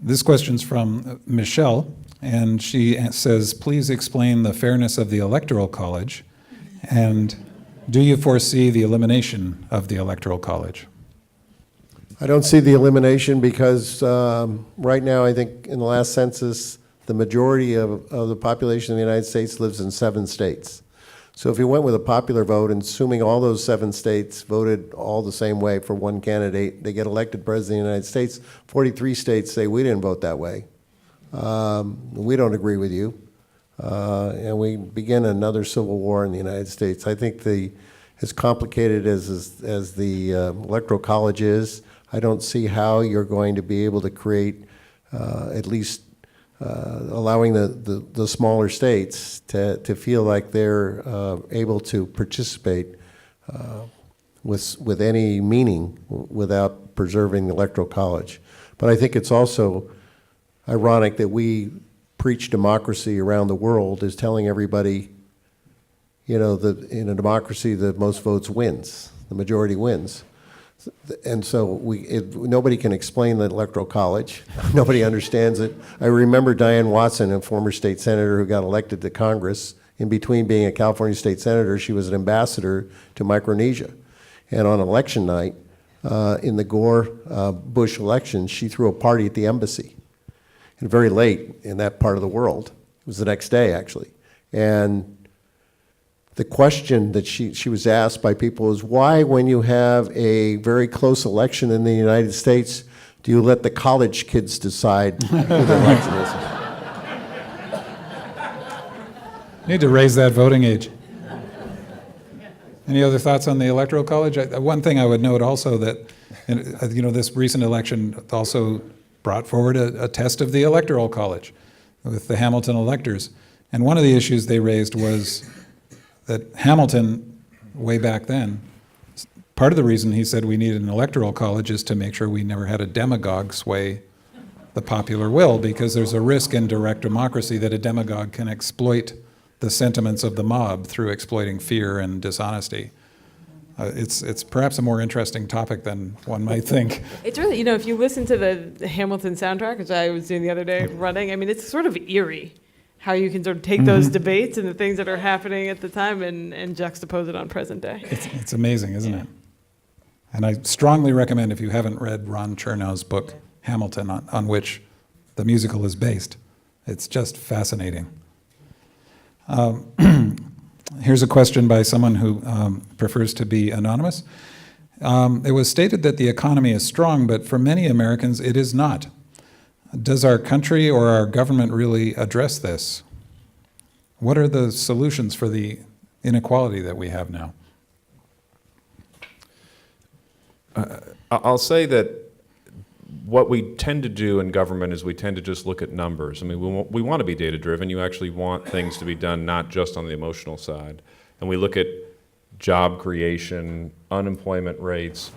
This question's from Michelle, and she says, please explain the fairness of the Electoral College, and do you foresee the elimination of the Electoral College? I don't see the elimination because right now, I think in the last census, the majority of the population of the United States lives in 7 states. So if you went with a popular vote, and assuming all those 7 states voted all the same way for one candidate, they get elected president of the United States. 43 states say we didn't vote that way. We don't agree with you. And we begin another civil war in the United States. I think as complicated as the Electoral College is, I don't see how you're going to be able to create at least allowing the smaller states to feel like they're able to participate with any meaning without preserving the Electoral College. But I think it's also ironic that we preach democracy around the world as telling everybody, that in a democracy the most votes wins, the majority wins. And so nobody can explain the Electoral College. Nobody understands it. I remember Diane Watson, a former state senator who got elected to Congress. In between being a California state senator, she was an ambassador to Micronesia. And on election night, in the Gore-Bush election, she threw a party at the embassy. And very late in that part of the world. It was the next day, actually. And the question that she was asked by people is, why, when you have a very close election in the United States, do you let the college kids decide who the election is? Need to raise that voting age. Any other thoughts on the Electoral College? One thing I would note also that, this recent election also brought forward a test of the Electoral College with the Hamilton electors. And one of the issues they raised was that Hamilton, way back then, part of the reason he said we needed an Electoral College is to make sure we never had a demagogue sway the popular will, because there's a risk in direct democracy that a demagogue can exploit the sentiments of the mob through exploiting fear and dishonesty. It's perhaps a more interesting topic than one might think. It's really, if you listen to the Hamilton soundtrack, which I was doing the other day running, it's sort of eerie how you can sort of take those debates and the things that are happening at the time and juxtapose it on present day. It's amazing, isn't it? And I strongly recommend, if you haven't read Ron Chernow's book, Hamilton, on which the musical is based, it's just fascinating. Here's a question by someone who prefers to be anonymous. It was stated that the economy is strong, but for many Americans it is not. Does our country or our government really address this? What are the solutions for the inequality that we have now? I'll say that what we tend to do in government is we tend to just look at numbers. We want to be data-driven. You actually want things to be done not just on the emotional side. And we look at job creation, unemployment rates,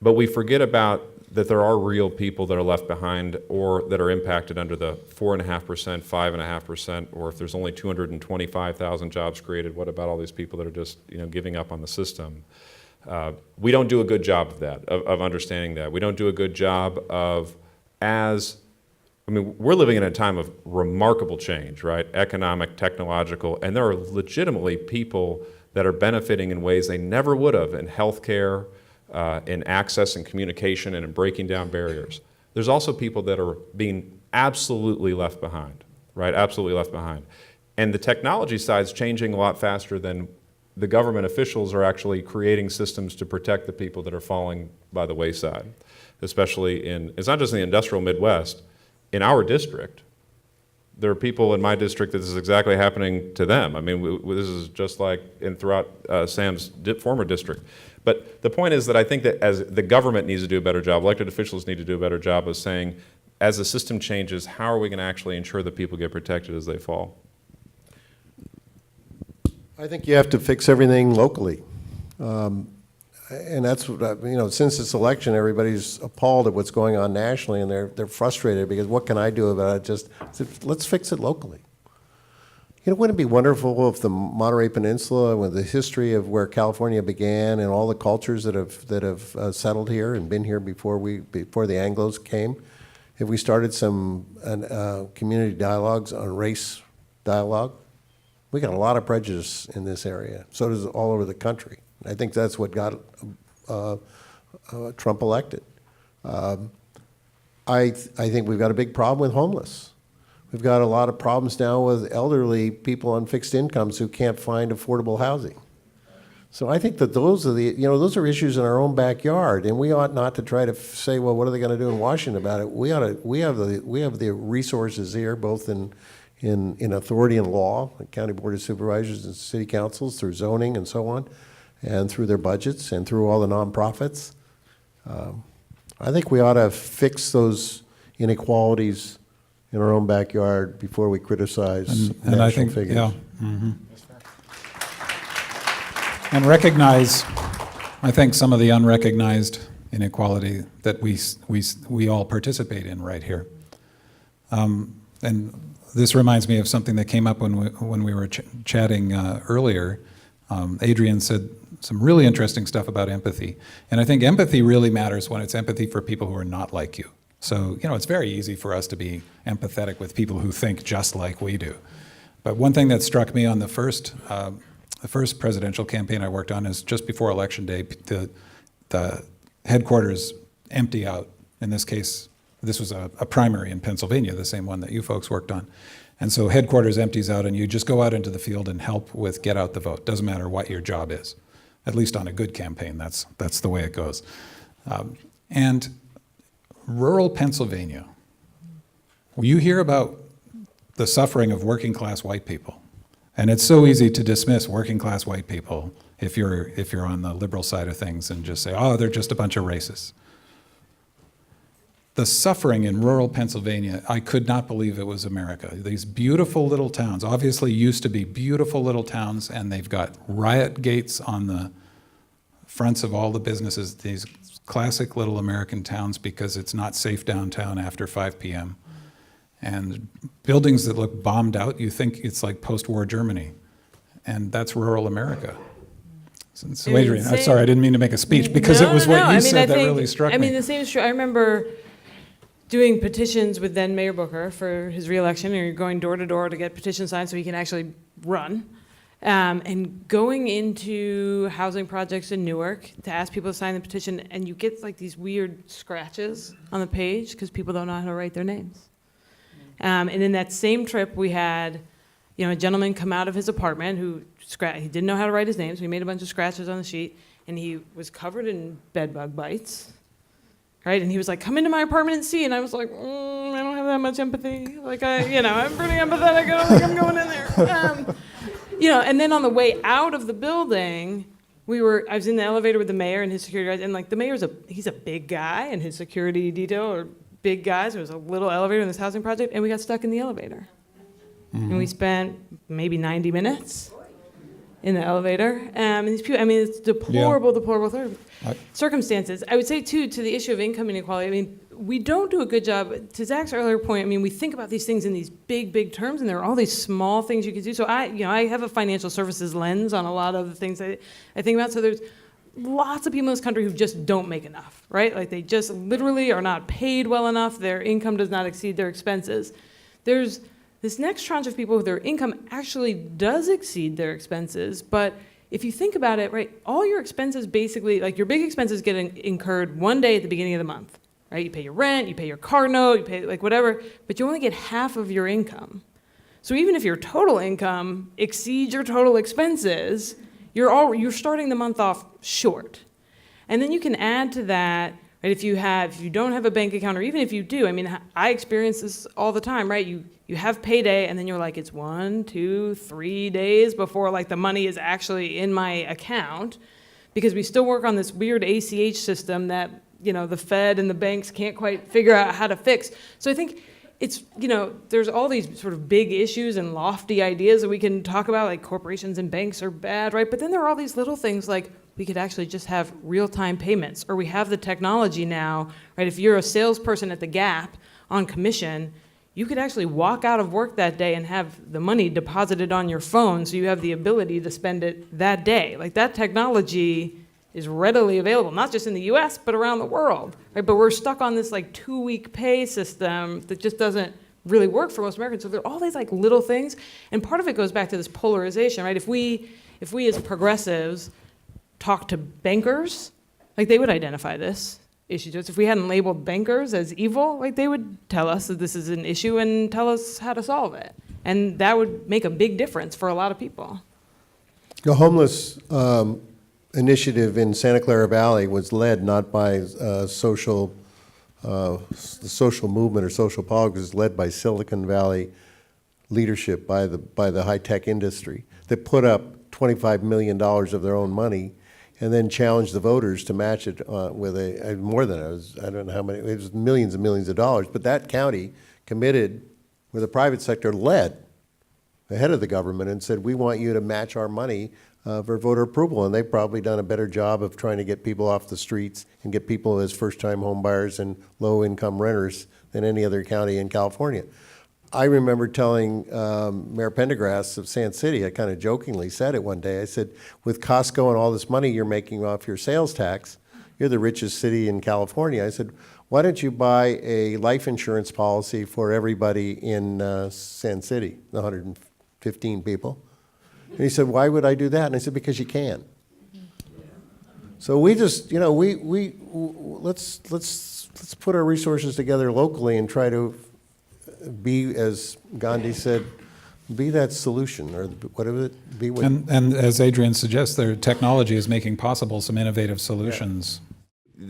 but we forget about that there are real people that are left behind or that are impacted under the 4.5%, 5.5%, or if there's only 225,000 jobs created, what about all these people that are just giving up on the system? We don't do a good job of that, of understanding that. We don't do a good job of we're living in a time of remarkable change, right? Economic, technological, and there are legitimately people that are benefiting in ways they never would have in healthcare, in access and communication, and in breaking down barriers. There's also people that are being absolutely left behind, right? Absolutely left behind. And the technology side is changing a lot faster than the government officials are actually creating systems to protect the people that are falling by the wayside, especially it's not just in the industrial Midwest, in our district. There are people in my district that this is exactly happening to them. This is just like throughout Sam's former district. But the point is that I think that as the government needs to do a better job, elected officials need to do a better job of saying, as the system changes, how are we going to actually ensure that people get protected as they fall? I think you have to fix everything locally. And that's what, since this election, everybody's appalled at what's going on nationally, and they're frustrated because what can I do about it? Let's fix it locally. Wouldn't it be wonderful if the Monterey Peninsula, with the history of where California began and all the cultures that have settled here and been here before the Anglos came, Have we started some community dialogues on race dialogue? We got a lot of prejudice in this area. So does all over the country. I think that's what got Trump elected. I think we've got a big problem with homeless. We've got a lot of problems now with elderly people on fixed incomes who can't find affordable housing. So I think that those are issues in our own backyard, and we ought not to try to say, well, what are they going to do in Washington about it? We have the resources here, both in authority and law, the county board of supervisors and city councils, through zoning and so on, and through their budgets and through all the nonprofits. I think we ought to fix those inequalities in our own backyard before we criticize and national I think, figures. yeah. And recognize, I think, some of the unrecognized inequality that we all participate in right here. And this reminds me of something that came up when we were chatting earlier. Adrienne said some really interesting stuff about empathy. And I think empathy really matters when it's empathy for people who are not like you. So, it's very easy for us to be empathetic with people who think just like we do. But one thing that struck me on the first presidential campaign I worked on is just before Election Day, the headquarters empty out. In this case, this was a primary in Pennsylvania, the same one that you folks worked on. And so headquarters empties out and you just go out into the field and help with get out the vote. Doesn't matter what your job is. At least on a good campaign, that's the way it goes. And rural Pennsylvania, you hear about the suffering of working class white people. And it's so easy to dismiss working class white people if you're on the liberal side of things and just say, oh, they're just a bunch of racists. The suffering in rural Pennsylvania, I could not believe it was America. These beautiful little towns, obviously used to be beautiful little towns, and they've got riot gates on the fronts of all the businesses, these classic little American towns, because it's not safe downtown after 5 p.m. And buildings that look bombed out, you think it's like post-war Germany. And that's rural America. So Adrienne, I'm sorry, I didn't mean to make a speech, because it was what you said that really struck me. I mean, the same is true. I remember doing petitions with then Mayor Booker for his reelection, and you're going door to door to get petitions signed so he can actually run. And going into housing projects in Newark to ask people to sign the petition, and you get like these weird scratches on the page because people don't know how to write their names. And in that same trip, we had, a gentleman come out of his apartment who he didn't know how to write his name, so he made a bunch of scratches on the sheet, and he was covered in bedbug bites, right? And he was like, "Come into my apartment and see." And I was like, "I don't have that much empathy. Like I'm pretty empathetic. I don't think I'm going in there." And then on the way out of the building, I was in the elevator with the mayor and his security guys, and like the mayor's he's a big guy, and his security detail are big guys. There was a little elevator in this housing project, and we got stuck in the elevator. Mm-hmm. And we spent maybe 90 minutes in the elevator. And these people, it's deplorable circumstances. I would say, too, to the issue of income inequality, we don't do a good job. To Zach's earlier point, we think about these things in these big, big terms, and there are all these small things you can do. So I have a financial services lens on a lot of the things I think about. So there's lots of people in this country who just don't make enough, right? Like they just literally are not paid well enough. Their income does not exceed their expenses. There's this next tranche of people who their income actually does exceed their expenses, but if you think about it, right, all your expenses basically, like your big expenses get incurred one day at the beginning of the month, right? You pay your rent, you pay your car note, you pay like whatever, but you only get half of your income. So even if your total income exceeds your total expenses, you're starting the month off short. And then you can add to that, right, if you don't have a bank account, or even if you do, I experience this all the time, right? You have payday, and then you're like, it's 1, 2, 3 days before like the money is actually in my account, because we still work on this weird ACH system that, the Fed and the banks can't quite figure out how to fix. So I think it's, there's all these sort of big issues and lofty ideas that we can talk about, like corporations and banks are bad, right? But then there are all these little things like we could actually just have real-time payments, or we have the technology now, right? If you're a salesperson at the Gap on commission, you could actually walk out of work that day and have the money deposited on your phone, so you have the ability to spend it that day. Like that technology is readily available, not just in the US, but around the world, right? But we're stuck on this like 2-week pay system that just doesn't really work for most Americans. So there are all these like little things, and part of it goes back to this polarization, right? If we as progressives talk to bankers, like they would identify this issue to us. If we hadn't labeled bankers as evil, like they would tell us that this is an issue and tell us how to solve it. And that would make a big difference for a lot of people. The homeless initiative in Santa Clara Valley was led not by the social movement or social politics, it was led by Silicon Valley leadership, by the high-tech industry that put up $25 million of their own money and then challenged the voters to match it with more than I don't know how many, it was millions and millions of dollars. But that county committed, where the private sector led ahead of the government and said, we want you to match our money for voter approval. And they've probably done a better job of trying to get people off the streets and get people as first-time home buyers and low-income renters than any other county in California. I remember telling Mayor Pendergrass of Sand City, I kind of jokingly said it one day, I said, with Costco and all this money you're making off your sales tax, you're the richest city in California. I said, why don't you buy a life insurance policy for everybody in Sand City, the 115 people? And he said, why would I do that? And I said, because you can. So we just, you know, let's put our resources together locally and try to be, as Gandhi said, be that solution, or whatever it be. And as Adrienne suggests, their technology is making possible some innovative solutions.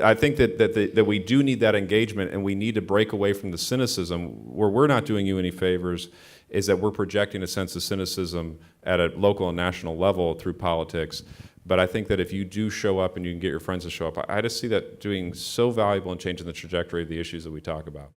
I think that we do need that engagement, and we need to break away from the cynicism. Where we're not doing you any favors is that we're projecting a sense of cynicism at a local and national level through politics. But I think that if you do show up and you can get your friends to show up, I just see that doing so valuable in changing the trajectory of the issues that we talk about.